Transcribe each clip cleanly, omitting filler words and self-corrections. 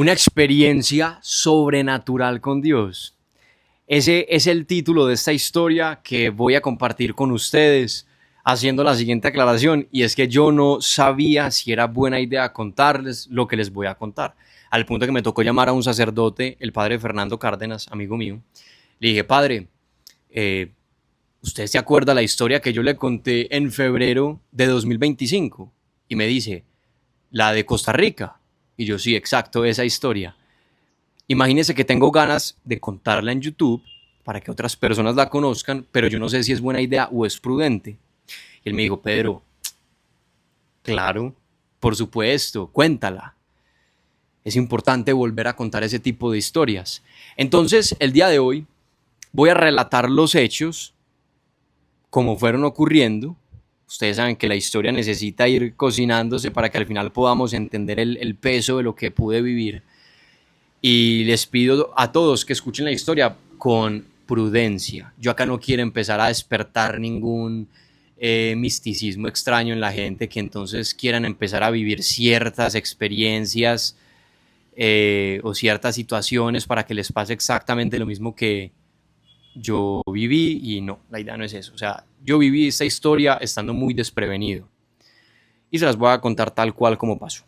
Una experiencia sobrenatural con Dios. Ese es el título de esta historia que voy a compartir con ustedes, haciendo la siguiente aclaración, y es que yo no sabía si era buena idea contarles lo que les voy a contar, al punto que me tocó llamar a un sacerdote, el padre Fernando Cárdenas, amigo mío. Le dije: padre, ¿usted se acuerda la historia que yo le conté en febrero de 2025? Y me dice: la de Costa Rica. Y yo: sí, exacto, esa historia. Imagínese que tengo ganas de contarla en YouTube para que otras personas la conozcan, pero yo no sé si es buena idea o es prudente. Y él me dijo: Pedro, claro, por supuesto, cuéntala. Es importante volver a contar ese tipo de historias. Entonces, el día de hoy voy a relatar los hechos como fueron ocurriendo. Ustedes saben que la historia necesita ir cocinándose para que al final podamos entender el peso de lo que pude vivir. Y les pido a todos que escuchen la historia con prudencia. Yo acá no quiero empezar a despertar ningún misticismo extraño en la gente, que entonces quieran empezar a vivir ciertas experiencias o ciertas situaciones para que les pase exactamente lo mismo que yo viví. Y no, la idea no es eso. O sea, yo viví esta historia estando muy desprevenido y se las voy a contar tal cual como pasó.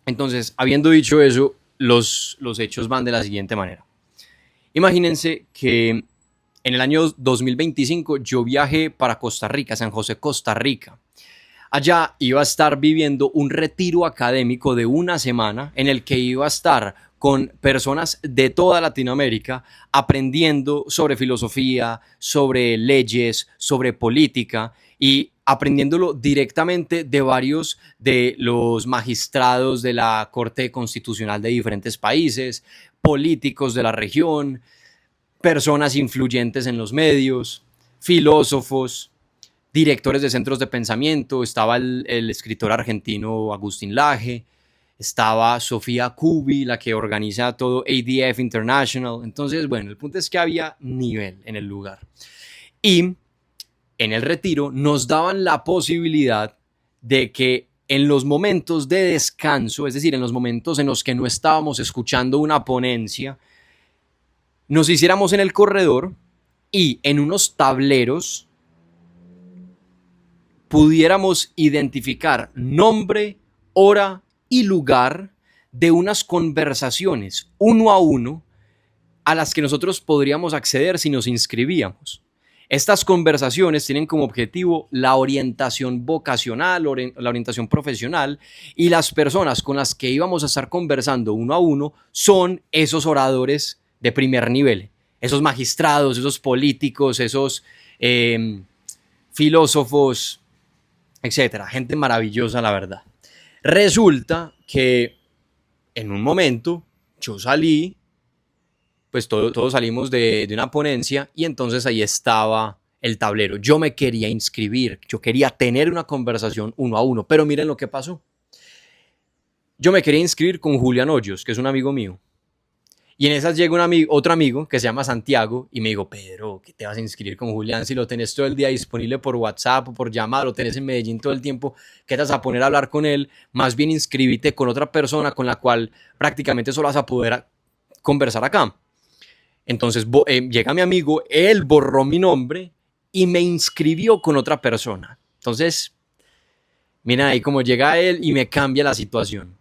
Entonces, habiendo dicho eso, los hechos van de la siguiente manera. Imagínense que en el año 2025 yo viajé para Costa Rica, San José, Costa Rica. Allá iba a estar viviendo un retiro académico de una semana en el que iba a estar con personas de toda Latinoamérica aprendiendo sobre filosofía, sobre leyes, sobre política, y aprendiéndolo directamente de varios de los magistrados de la Corte Constitucional de diferentes países, políticos de la región, personas influyentes en los medios, filósofos, directores de centros de pensamiento. Estaba el escritor argentino Agustín Laje, estaba Sofía Cubi, la que organiza todo ADF International. Entonces, bueno, el punto es que había nivel en el lugar. Y en el retiro nos daban la posibilidad de que en los momentos de descanso, es decir, en los momentos en los que no estábamos escuchando una ponencia, nos hiciéramos en el corredor y en unos tableros pudiéramos identificar nombre, hora y lugar de unas conversaciones uno a uno a las que nosotros podríamos acceder si nos inscribíamos. Estas conversaciones tienen como objetivo la orientación vocacional, la orientación profesional, y las personas con las que íbamos a estar conversando uno a uno son esos oradores de primer nivel, esos magistrados, esos políticos, esos filósofos, etcétera. Gente maravillosa, la verdad. Resulta que en un momento yo salí, pues todos salimos de una ponencia, y entonces ahí estaba el tablero. Yo me quería inscribir, yo quería tener una conversación uno a uno, pero miren lo que pasó. Yo me quería inscribir con Julián Hoyos, que es un amigo mío. Y en esas llega otro amigo que se llama Santiago y me dijo: Pedro, ¿qué te vas a inscribir con Julián si lo tenés todo el día disponible por WhatsApp o por llamada, lo tenés en Medellín todo el tiempo? ¿Qué te vas a poner a hablar con él? Más bien inscríbete con otra persona con la cual prácticamente solo vas a poder conversar acá. Entonces llega mi amigo, él borró mi nombre y me inscribió con otra persona. Entonces, miren ahí cómo llega él y me cambia la situación.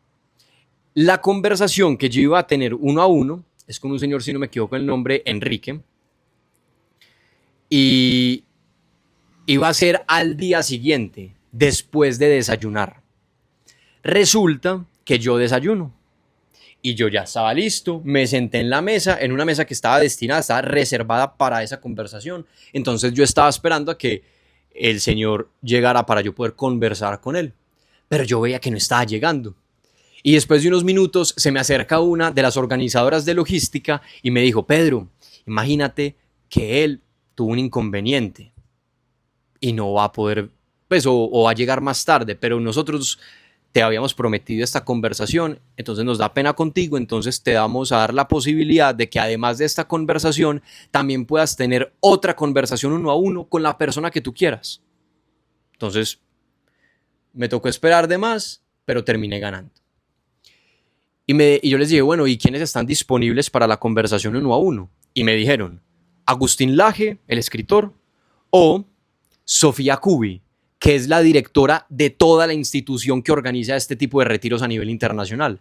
La conversación que yo iba a tener uno a uno es con un señor, si no me equivoco el nombre, Enrique, y iba a ser al día siguiente, después de desayunar. Resulta que yo desayuno y yo ya estaba listo, me senté en la mesa, en una mesa que estaba destinada, estaba reservada para esa conversación. Entonces yo estaba esperando a que el señor llegara para yo poder conversar con él, pero yo veía que no estaba llegando. Y después de unos minutos se me acerca una de las organizadoras de logística y me dijo: Pedro, imagínate que él tuvo un inconveniente y no va a poder, pues, o va a llegar más tarde, pero nosotros te habíamos prometido esta conversación, entonces nos da pena contigo, entonces te vamos a dar la posibilidad de que además de esta conversación también puedas tener otra conversación uno a uno con la persona que tú quieras. Entonces me tocó esperar de más, pero terminé ganando. Y yo les dije, bueno, ¿y quiénes están disponibles para la conversación uno a uno? Y me dijeron, Agustín Laje, el escritor, o Sofía Cubi, que es la directora de toda la institución que organiza este tipo de retiros a nivel internacional.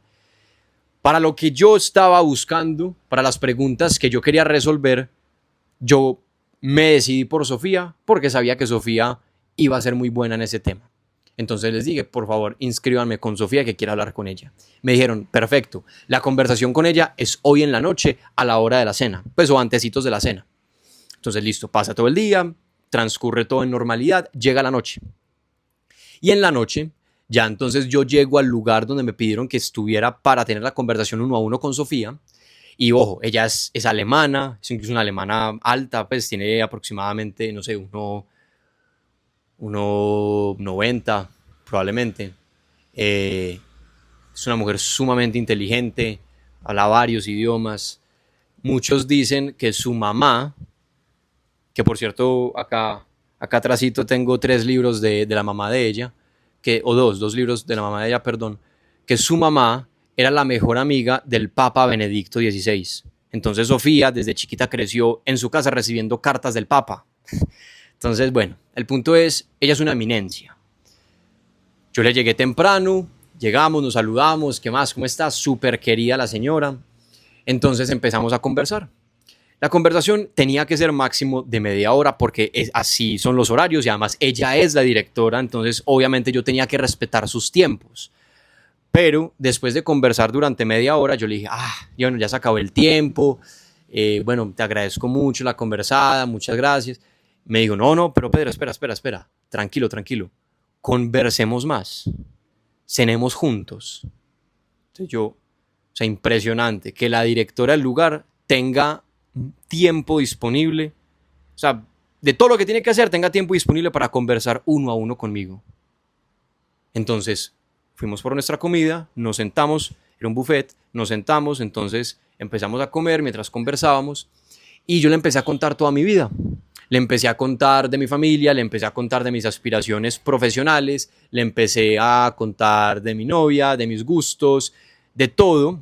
Para lo que yo estaba buscando, para las preguntas que yo quería resolver, yo me decidí por Sofía porque sabía que Sofía iba a ser muy buena en ese tema. Entonces les dije, por favor, inscríbanme con Sofía que quiero hablar con ella. Me dijeron, perfecto, la conversación con ella es hoy en la noche a la hora de la cena, pues o antecitos de la cena. Entonces listo, pasa todo el día, transcurre todo en normalidad, llega la noche. Y en la noche, ya entonces yo llego al lugar donde me pidieron que estuviera para tener la conversación uno a uno con Sofía. Y ojo, ella es alemana, es incluso una alemana alta, pues tiene aproximadamente, no sé, 1,90 probablemente. Es una mujer sumamente inteligente, habla varios idiomas. Muchos dicen que su mamá, que por cierto acá atrásito tengo 3 libros de la mamá de ella, o dos libros de la mamá de ella, perdón, que su mamá era la mejor amiga del Papa Benedicto XVI. Entonces Sofía desde chiquita creció en su casa recibiendo cartas del Papa. Entonces, bueno, el punto es, ella es una eminencia. Yo le llegué temprano, llegamos, nos saludamos, ¿qué más? ¿Cómo está? Súper querida la señora. Entonces empezamos a conversar. La conversación tenía que ser máximo de media hora porque así son los horarios y además ella es la directora, entonces obviamente yo tenía que respetar sus tiempos. Pero después de conversar durante media hora, yo le dije, bueno, ya se acabó el tiempo, bueno, te agradezco mucho la conversada, muchas gracias. Me dijo, no, pero Pedro, espera, tranquilo, conversemos más, cenemos juntos. Entonces yo, o sea, impresionante que la directora del lugar tenga tiempo disponible, o sea, de todo lo que tiene que hacer, tenga tiempo disponible para conversar uno a uno conmigo. Entonces, fuimos por nuestra comida, nos sentamos, era un buffet, nos sentamos, entonces empezamos a comer mientras conversábamos y yo le empecé a contar toda mi vida. Le empecé a contar de mi familia, le empecé a contar de mis aspiraciones profesionales, le empecé a contar de mi novia, de mis gustos, de todo.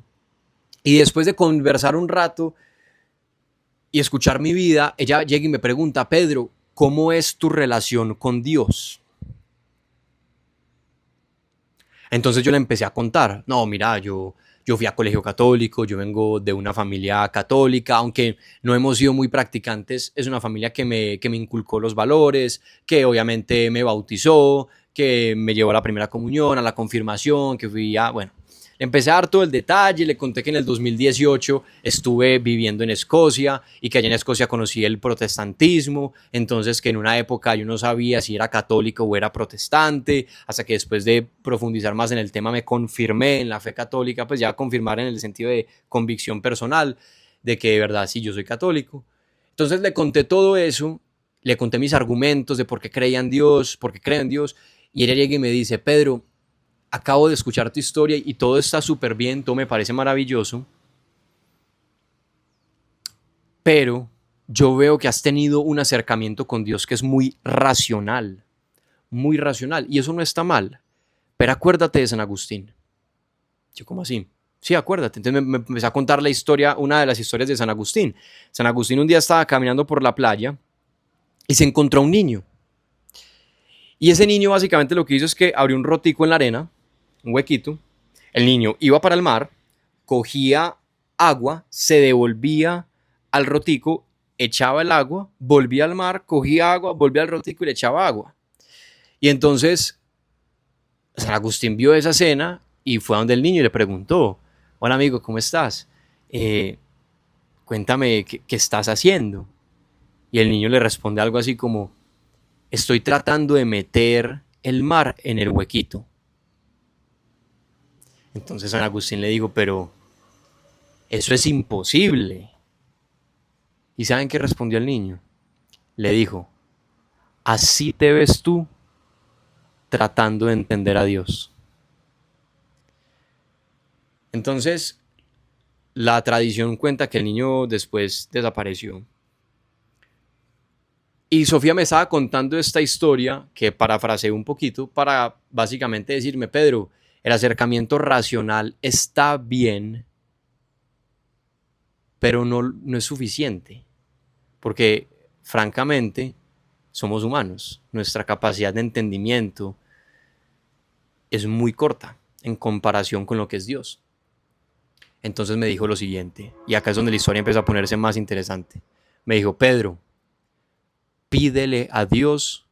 Y después de conversar un rato y escuchar mi vida, ella llega y me pregunta, Pedro, ¿cómo es tu relación con Dios? Entonces yo le empecé a contar, no, mira, yo fui a colegio católico, yo vengo de una familia católica, aunque no hemos sido muy practicantes, es una familia que me inculcó los valores, que obviamente me bautizó, que me llevó a la primera comunión, a la confirmación, que fui a, bueno, le empecé a dar todo el detalle, le conté que en el 2018 estuve viviendo en Escocia y que allá en Escocia conocí el protestantismo, entonces que en una época yo no sabía si era católico o era protestante, hasta que después de profundizar más en el tema me confirmé en la fe católica, pues ya confirmar en el sentido de convicción personal, de que de verdad sí yo soy católico. Entonces le conté todo eso, le conté mis argumentos de por qué creía en Dios, por qué creo en Dios, y ella llega y me dice, Pedro, acabo de escuchar tu historia y todo está súper bien, todo me parece maravilloso, pero yo veo que has tenido un acercamiento con Dios que es muy racional, y eso no está mal, pero acuérdate de San Agustín. Yo, ¿cómo así? Sí, acuérdate. Entonces me empecé a contar la historia, una de las historias de San Agustín. San Agustín un día estaba caminando por la playa y se encontró un niño. Y ese niño básicamente lo que hizo es que abrió un rotico en la arena, un huequito. El niño iba para el mar, cogía agua, se devolvía al rotico, echaba el agua, volvía al mar, cogía agua, volvía al rotico y le echaba agua. Y entonces San Agustín vio esa escena y fue a donde el niño y le preguntó, hola amigo, ¿cómo estás? Eh, Cuéntame qué estás haciendo. Y el niño le responde algo así como, estoy tratando de meter el mar en el huequito. Entonces San Agustín le dijo, pero eso es imposible. ¿Y saben qué respondió el niño? Le dijo, así te ves tú tratando de entender a Dios. Entonces, la tradición cuenta que el niño después desapareció. Y Sofía me estaba contando esta historia que parafraseé un poquito para básicamente decirme, Pedro, El acercamiento racional está bien, pero no es suficiente, porque francamente somos humanos. Nuestra capacidad de entendimiento es muy corta en comparación con lo que es Dios. Entonces me dijo lo siguiente, y acá es donde la historia empieza a ponerse más interesante. Me dijo: Pedro, pídele a Dios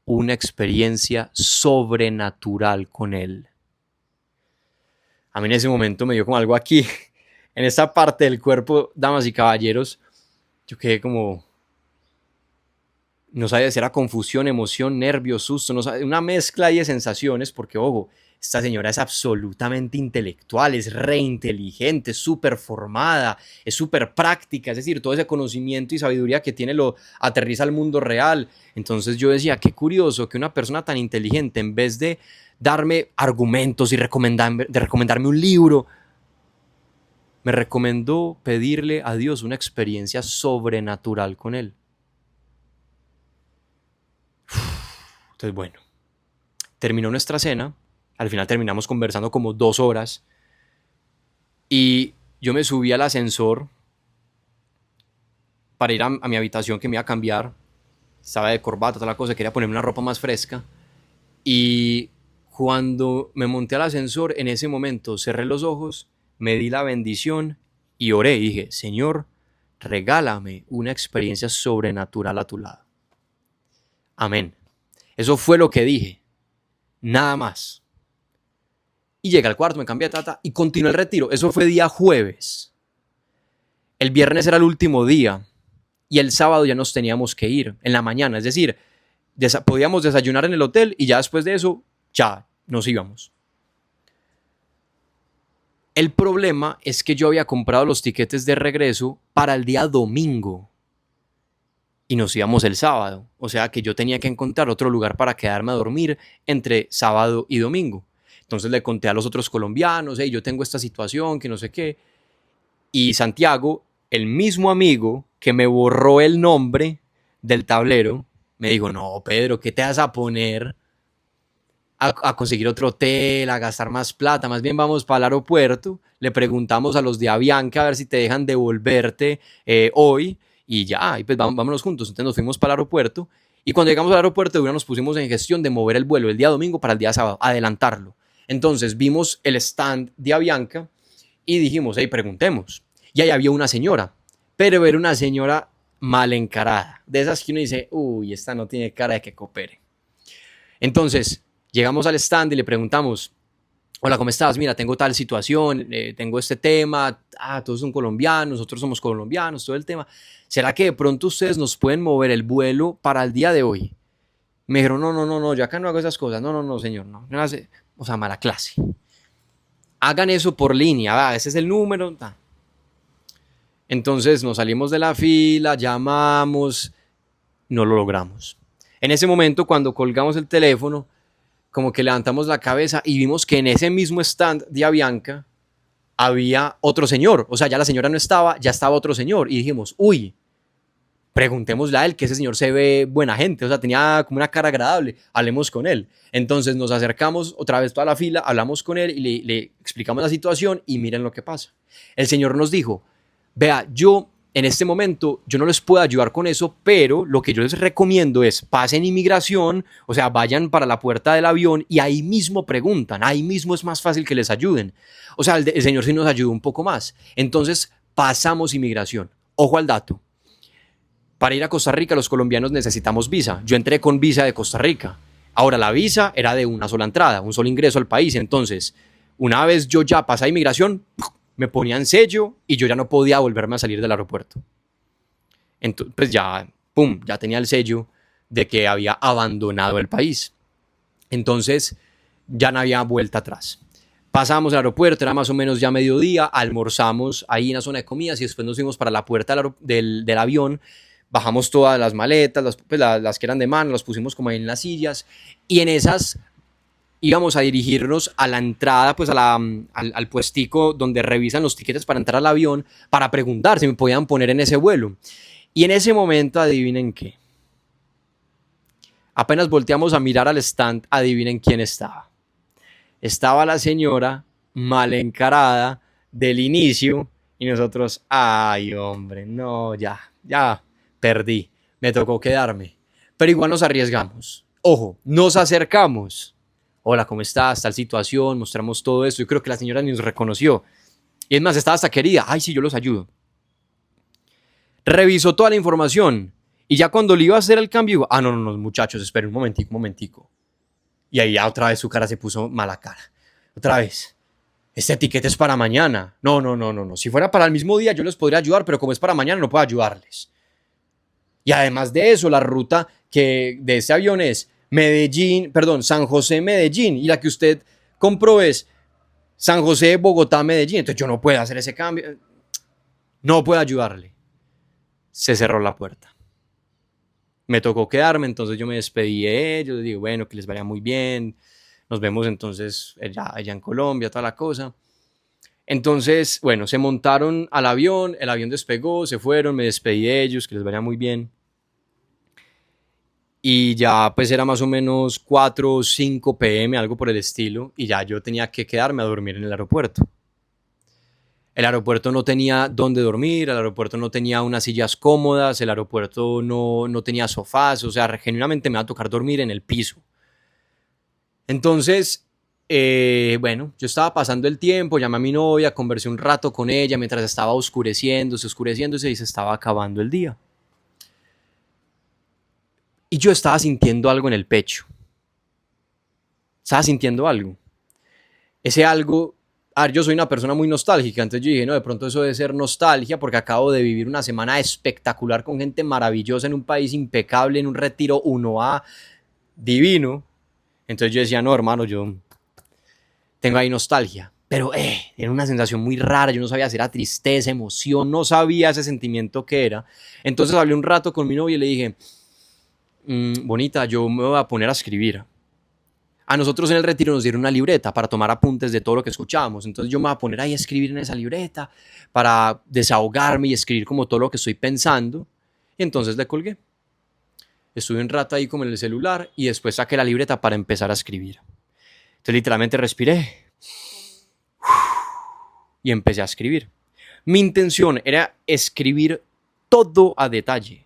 una experiencia sobrenatural con Él. A mí en ese momento me dio como algo aquí, en esta parte del cuerpo, damas y caballeros. Yo quedé como, no sabía si era confusión, emoción, nervio, susto, no sabía, una mezcla de sensaciones, porque ojo, esta señora es absolutamente intelectual, es re inteligente, es súper formada, es súper práctica, es decir, todo ese conocimiento y sabiduría que tiene lo aterriza al mundo real. Entonces yo decía, qué curioso que una persona tan inteligente, en vez de darme argumentos y recomendarme un libro, me recomendó pedirle a Dios una experiencia sobrenatural con Él. Entonces, bueno, terminó nuestra cena. Al final terminamos conversando como 2 horas. Y yo me subí al ascensor para ir a mi habitación, que me iba a cambiar. Estaba de corbata, toda la cosa, quería ponerme una ropa más fresca. Y cuando me monté al ascensor, en ese momento cerré los ojos, me di la bendición y oré. Y dije: Señor, regálame una experiencia sobrenatural a tu lado. Amén. Eso fue lo que dije. Nada más. Y llegué al cuarto, me cambié y continué el retiro. Eso fue día jueves. El viernes era el último día y el sábado ya nos teníamos que ir en la mañana. Es decir, podíamos desayunar en el hotel y ya después de eso ya nos íbamos. El problema es que yo había comprado los tiquetes de regreso para el día domingo y nos íbamos el sábado. O sea que yo tenía que encontrar otro lugar para quedarme a dormir entre sábado y domingo. Entonces le conté a los otros colombianos: hey, yo tengo esta situación, que no sé qué. Y Santiago, el mismo amigo que me borró el nombre del tablero, me dijo: no, Pedro, ¿qué te vas a poner a conseguir otro hotel, a gastar más plata? Más bien vamos para el aeropuerto, le preguntamos a los de Avianca a ver si te dejan devolverte hoy y ya, y pues vámonos juntos. Entonces nos fuimos para el aeropuerto y cuando llegamos al aeropuerto de una nos pusimos en gestión de mover el vuelo el día domingo para el día sábado, adelantarlo. Entonces vimos el stand de Avianca y dijimos: hey, preguntemos. Y ahí había una señora, pero era una señora mal encarada, de esas que uno dice: uy, esta no tiene cara de que coopere. Entonces llegamos al stand y le preguntamos: hola, ¿cómo estás? Mira, tengo tal situación, tengo este tema, todos son colombianos, nosotros somos colombianos, todo el tema. ¿Será que de pronto ustedes nos pueden mover el vuelo para el día de hoy? Me dijeron: no, yo acá no hago esas cosas. No, señor, no hace, o sea, mala clase. Hagan eso por línea, ese es el número. Entonces nos salimos de la fila, llamamos, no lo logramos. En ese momento, cuando colgamos el teléfono, como que levantamos la cabeza y vimos que en ese mismo stand de Avianca había otro señor. O sea, ya la señora no estaba, ya estaba otro señor. Y dijimos: uy, preguntémosle a él, que ese señor se ve buena gente, o sea, tenía como una cara agradable, hablemos con él. Entonces nos acercamos otra vez toda la fila, hablamos con él y le explicamos la situación y miren lo que pasa. El señor nos dijo: vea, yo en este momento yo no les puedo ayudar con eso, pero lo que yo les recomiendo es pasen inmigración, o sea, vayan para la puerta del avión y ahí mismo preguntan, ahí mismo es más fácil que les ayuden. O sea, el señor sí nos ayudó un poco más. Entonces pasamos inmigración. Ojo al dato. Para ir a Costa Rica los colombianos necesitamos visa. Yo entré con visa de Costa Rica. Ahora la visa era de una sola entrada, un solo ingreso al país. Entonces, una vez yo ya pasé a inmigración, me ponían sello y yo ya no podía volverme a salir del aeropuerto. Entonces, pues ya, pum, ya tenía el sello de que había abandonado el país. Entonces, ya no había vuelta atrás. Pasamos al aeropuerto, era más o menos ya mediodía, almorzamos ahí en la zona de comidas y después nos fuimos para la puerta del avión. Bajamos todas las maletas, las que eran de mano, las pusimos como ahí en las sillas y en esas íbamos a dirigirnos a la entrada, pues al puestico donde revisan los tiquetes para entrar al avión, para preguntar si me podían poner en ese vuelo. Y en ese momento, adivinen qué. Apenas volteamos a mirar al stand, adivinen quién estaba. Estaba la señora mal encarada del inicio y nosotros, ay hombre, no, ya, perdí, me tocó quedarme. Pero igual nos arriesgamos. Ojo, nos acercamos. Hola, ¿cómo estás? Tal situación, mostramos todo eso. Yo creo que la señora ni nos reconoció. Y es más, estaba hasta querida. Ay, sí, yo los ayudo. Revisó toda la información. Y ya cuando le iba a hacer el cambio, digo, no, muchachos, esperen un momentico. Y ahí ya otra vez su cara se puso mala cara. Otra vez. Este etiquete es para mañana. No. Si fuera para el mismo día, yo les podría ayudar, pero como es para mañana, no puedo ayudarles. Y además de eso, la ruta que de ese avión es San José, Medellín. Y la que usted compró es San José, Bogotá, Medellín. Entonces yo no puedo hacer ese cambio. No puedo ayudarle. Se cerró la puerta. Me tocó quedarme, entonces yo me despedí de ellos. Les digo, bueno, que les vaya muy bien. Nos vemos entonces allá en Colombia, toda la cosa. Entonces, bueno, se montaron al avión, el avión despegó, se fueron, me despedí de ellos, que les vaya muy bien. Y ya pues era más o menos 4 o 5 pm, algo por el estilo, y ya yo tenía que quedarme a dormir en el aeropuerto. El aeropuerto no tenía dónde dormir, el aeropuerto no tenía unas sillas cómodas, el aeropuerto no tenía sofás, o sea, genuinamente me va a tocar dormir en el piso. Entonces, bueno, yo estaba pasando el tiempo, llamé a mi novia, conversé un rato con ella mientras estaba oscureciéndose y se estaba acabando el día. Y yo estaba sintiendo algo en el pecho. Estaba sintiendo algo. Ese algo, yo soy una persona muy nostálgica, entonces yo dije, no, de pronto eso debe ser nostalgia porque acabo de vivir una semana espectacular con gente maravillosa en un país impecable, en un retiro 1A divino. Entonces yo decía, no, hermano, yo tengo ahí nostalgia. Pero era una sensación muy rara, yo no sabía si era tristeza, emoción, no sabía ese sentimiento que era. Entonces hablé un rato con mi novia y le dije, bonita, yo me voy a poner a escribir. A nosotros en el retiro nos dieron una libreta para tomar apuntes de todo lo que escuchábamos. Entonces yo me voy a poner ahí a escribir en esa libreta para desahogarme y escribir como todo lo que estoy pensando. Y entonces le colgué. Estuve un rato ahí como en el celular y después saqué la libreta para empezar a escribir. Entonces literalmente respiré y empecé a escribir. Mi intención era escribir todo a detalle.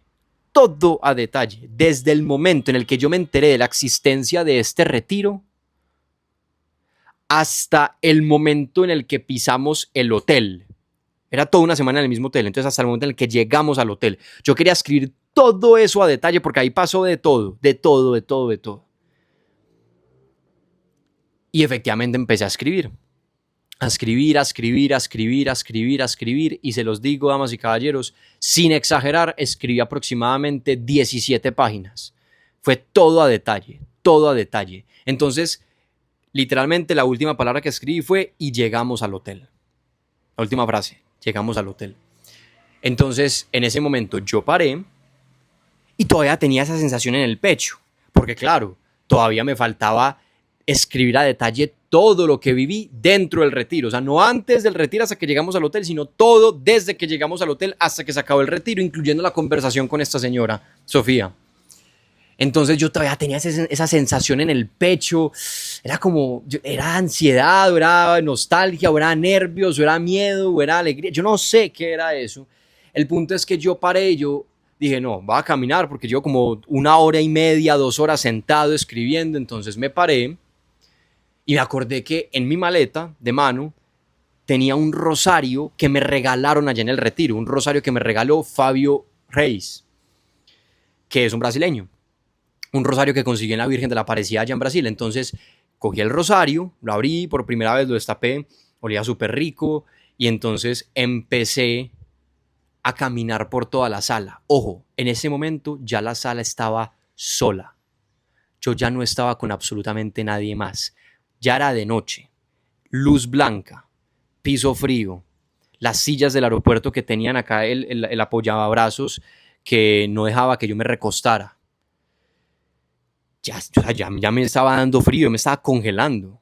Todo a detalle. Desde el momento en el que yo me enteré de la existencia de este retiro hasta el momento en el que pisamos el hotel. Era toda una semana en el mismo hotel, entonces hasta el momento en el que llegamos al hotel. Yo quería escribir todo eso a detalle porque ahí pasó de todo. Y efectivamente empecé a escribir. A escribir. Y se los digo, damas y caballeros, sin exagerar, escribí aproximadamente 17 páginas. Fue todo a detalle. Entonces, literalmente la última palabra que escribí fue y llegamos al hotel. La última frase, llegamos al hotel. Entonces, en ese momento yo paré y todavía tenía esa sensación en el pecho. Porque claro, todavía me faltaba escribir a detalle todo lo que viví dentro del retiro. O sea, no antes del retiro hasta que llegamos al hotel, sino todo desde que llegamos al hotel hasta que se acabó el retiro, incluyendo la conversación con esta señora, Sofía. Entonces yo todavía tenía esa sensación en el pecho, era como, era ansiedad, o era nostalgia, o era nervios, o era miedo, o era alegría, yo no sé qué era eso. El punto es que yo paré y yo dije, no, voy a caminar porque llevo como 1 hora y media, 2 horas sentado escribiendo, entonces me paré y me acordé que en mi maleta de mano tenía un rosario que me regalaron allá en el retiro, un rosario que me regaló Fabio Reis, que es un brasileño. Un rosario que conseguí en la Virgen de la Aparecida allá en Brasil. Entonces cogí el rosario, lo abrí, por primera vez lo destapé, olía súper rico y entonces empecé a caminar por toda la sala. Ojo, en ese momento ya la sala estaba sola. Yo ya no estaba con absolutamente nadie más. Ya era de noche, luz blanca, piso frío, las sillas del aeropuerto que tenían acá el apoyabrazos que no dejaba que yo me recostara. Ya me estaba dando frío, me estaba congelando.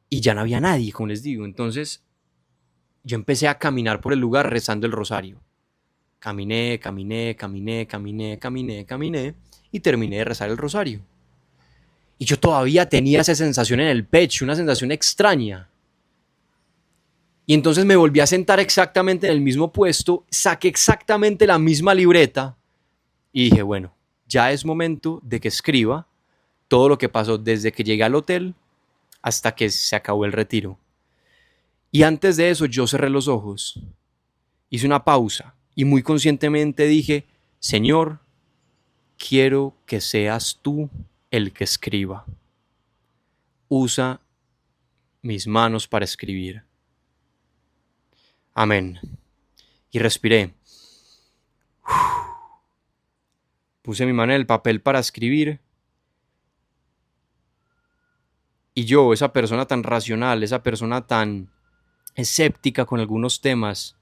Y ya no había nadie, como les digo. Entonces yo empecé a caminar por el lugar rezando el rosario. Caminé y terminé de rezar el rosario. Y yo todavía tenía esa sensación en el pecho, una sensación extraña. Y entonces me volví a sentar exactamente en el mismo puesto, saqué exactamente la misma libreta y dije, bueno, ya es momento de que escriba todo lo que pasó desde que llegué al hotel hasta que se acabó el retiro. Y antes de eso yo cerré los ojos, hice una pausa y muy conscientemente dije, Señor, quiero que seas tú el que escriba. Usa mis manos para escribir. Amén. Y respiré. Puse mi mano en el papel para escribir. Y yo, esa persona tan racional, esa persona tan escéptica con algunos temas,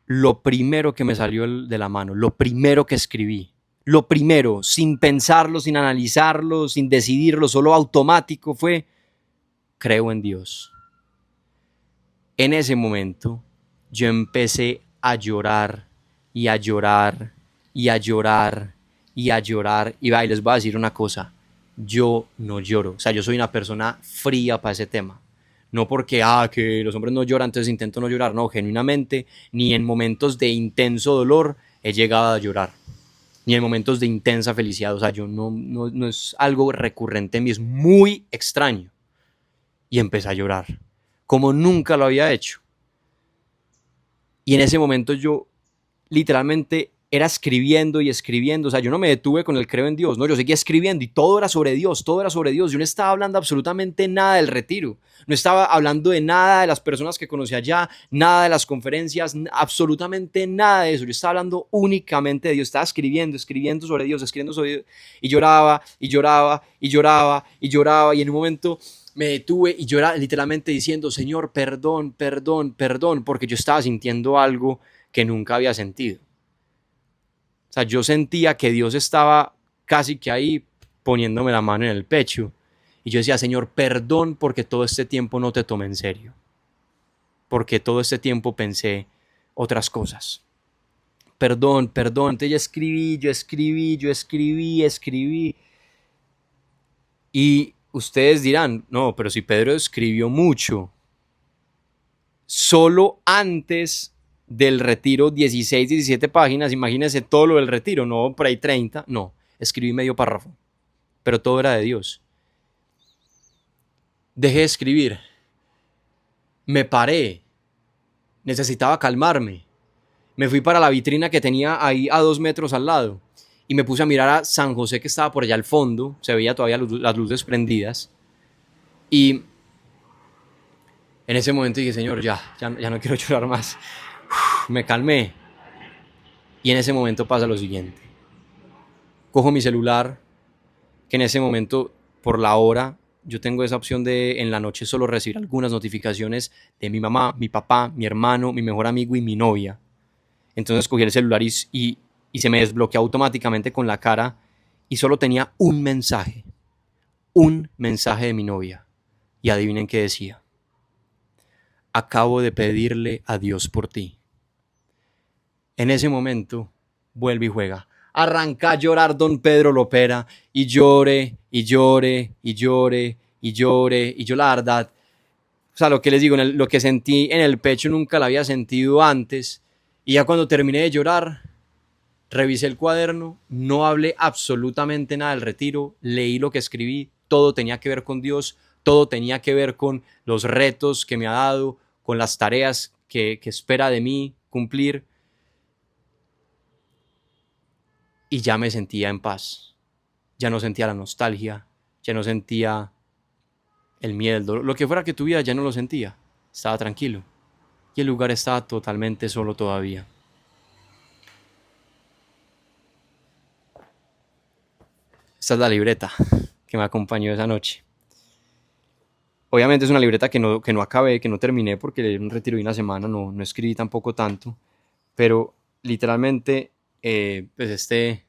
lo primero que me salió de la mano, lo primero que escribí, lo primero, sin pensarlo, sin analizarlo, sin decidirlo, solo automático fue, creo en Dios. En ese momento yo empecé a llorar y a llorar y a llorar y a llorar. Y les voy a decir una cosa, yo no lloro, o sea, yo soy una persona fría para ese tema. No porque, que los hombres no lloran, entonces intento no llorar. No, genuinamente, ni en momentos de intenso dolor he llegado a llorar. Ni en momentos de intensa felicidad. O sea, yo no es algo recurrente en mí, es muy extraño. Y empecé a llorar, como nunca lo había hecho. Y en ese momento yo literalmente era escribiendo y escribiendo, o sea, yo no me detuve con el creo en Dios, no, yo seguía escribiendo y todo era sobre Dios, todo era sobre Dios. Yo no estaba hablando absolutamente nada del retiro, no estaba hablando de nada de las personas que conocí allá, nada de las conferencias, absolutamente nada de eso. Yo estaba hablando únicamente de Dios, estaba escribiendo sobre Dios, escribiendo sobre Dios, y lloraba, y lloraba, y lloraba, y lloraba, y en un momento me detuve y yo era literalmente diciendo, Señor, perdón, perdón, perdón, porque yo estaba sintiendo algo que nunca había sentido. O sea, yo sentía que Dios estaba casi que ahí poniéndome la mano en el pecho. Y yo decía, Señor, perdón porque todo este tiempo no te tomé en serio. Porque todo este tiempo pensé otras cosas. Perdón, perdón. Entonces yo escribí. Y ustedes dirán, no, pero si Pedro escribió mucho, solo antes del retiro 16, 17 páginas, imagínense todo lo del retiro, no por ahí 30, no, escribí medio párrafo, pero todo era de Dios. Dejé de escribir, me paré, necesitaba calmarme, me fui para la vitrina que tenía ahí a 2 metros al lado y me puse a mirar a San José que estaba por allá al fondo, se veía todavía las luces prendidas y en ese momento dije, Señor, ya no quiero llorar más. Me calmé y en ese momento pasa lo siguiente. Cojo mi celular, que en ese momento, por la hora, yo tengo esa opción de en la noche solo recibir algunas notificaciones de mi mamá, mi papá, mi hermano, mi mejor amigo y mi novia. Entonces cogí el celular y se me desbloqueó automáticamente con la cara y solo tenía un mensaje de mi novia. Y adivinen qué decía. Acabo de pedirle a Dios por ti. En ese momento, vuelve y juega. Arranca a llorar don Pedro Lopera y llore, y llore, y llore, y llore. Y yo la verdad, o sea, lo que les digo, lo que sentí en el pecho nunca lo había sentido antes. Y ya cuando terminé de llorar, revisé el cuaderno, no hablé absolutamente nada del retiro, leí lo que escribí, todo tenía que ver con Dios, todo tenía que ver con los retos que me ha dado, con las tareas que espera de mí cumplir. Y ya me sentía en paz. Ya no sentía la nostalgia, ya no sentía el miedo, el dolor. Lo que fuera que tuviera ya no lo sentía. Estaba tranquilo. Y el lugar estaba totalmente solo todavía. Esta es la libreta que me acompañó esa noche. Obviamente es una libreta que no acabé, que no terminé porque era un retiro de una semana, no escribí tampoco tanto. Pero literalmente pues este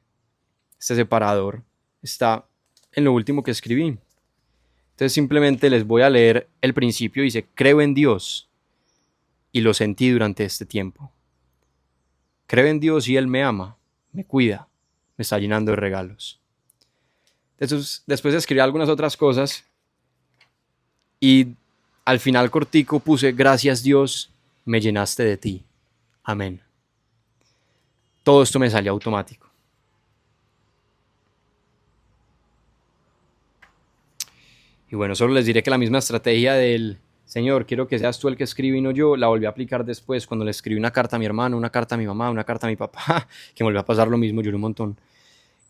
separador está en lo último que escribí. Entonces simplemente les voy a leer el principio. Dice, creo en Dios y lo sentí durante este tiempo. Creo en Dios y Él me ama, me cuida, me está llenando de regalos. Después escribí algunas otras cosas y al final cortico puse: gracias Dios, me llenaste de ti. Amén. Todo esto me salió automático. Y bueno, solo les diré que la misma estrategia del Señor, quiero que seas tú el que escribe y no yo, la volví a aplicar después cuando le escribí una carta a mi hermano, una carta a mi mamá, una carta a mi papá, que me volvió a pasar lo mismo, lloré un montón.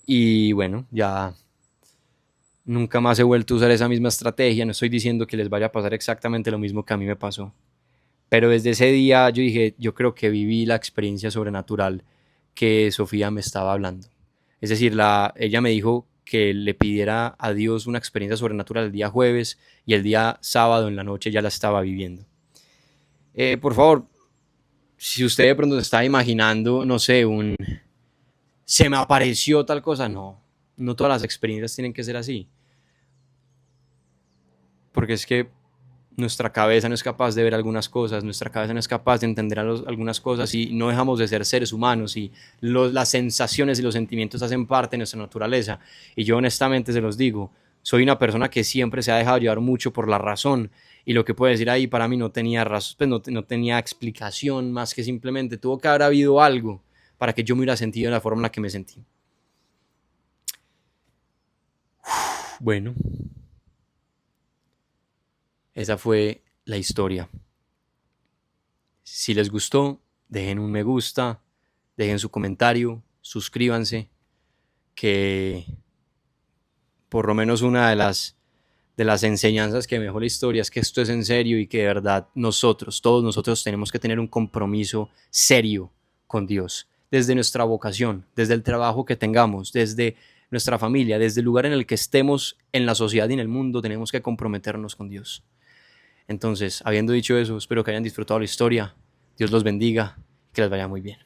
Y bueno, ya nunca más he vuelto a usar esa misma estrategia. No estoy diciendo que les vaya a pasar exactamente lo mismo que a mí me pasó. Pero desde ese día yo dije, yo creo que viví la experiencia sobrenatural que Sofía me estaba hablando. Es decir, ella me dijo que le pidiera a Dios una experiencia sobrenatural el día jueves y el día sábado en la noche ya la estaba viviendo. Por favor, si usted de pronto se está imaginando, no sé, se me apareció tal cosa, no. No todas las experiencias tienen que ser así. Porque es que nuestra cabeza no es capaz de ver algunas cosas, nuestra cabeza no es capaz de entender algunas cosas y no dejamos de ser seres humanos y las sensaciones y los sentimientos hacen parte de nuestra naturaleza. Y yo honestamente se los digo, soy una persona que siempre se ha dejado llevar mucho por la razón y lo que puedo decir ahí para mí no tenía razón, pues no tenía explicación más que simplemente tuvo que haber habido algo para que yo me hubiera sentido de la forma en la que me sentí. Bueno, esa fue la historia. Si les gustó, dejen un me gusta, dejen su comentario, suscríbanse, que por lo menos una de las enseñanzas que me dejó la historia es que esto es en serio y que de verdad todos nosotros tenemos que tener un compromiso serio con Dios, desde nuestra vocación, desde el trabajo que tengamos, desde nuestra familia, desde el lugar en el que estemos en la sociedad y en el mundo, tenemos que comprometernos con Dios. Entonces, habiendo dicho eso, espero que hayan disfrutado la historia. Dios los bendiga y que les vaya muy bien.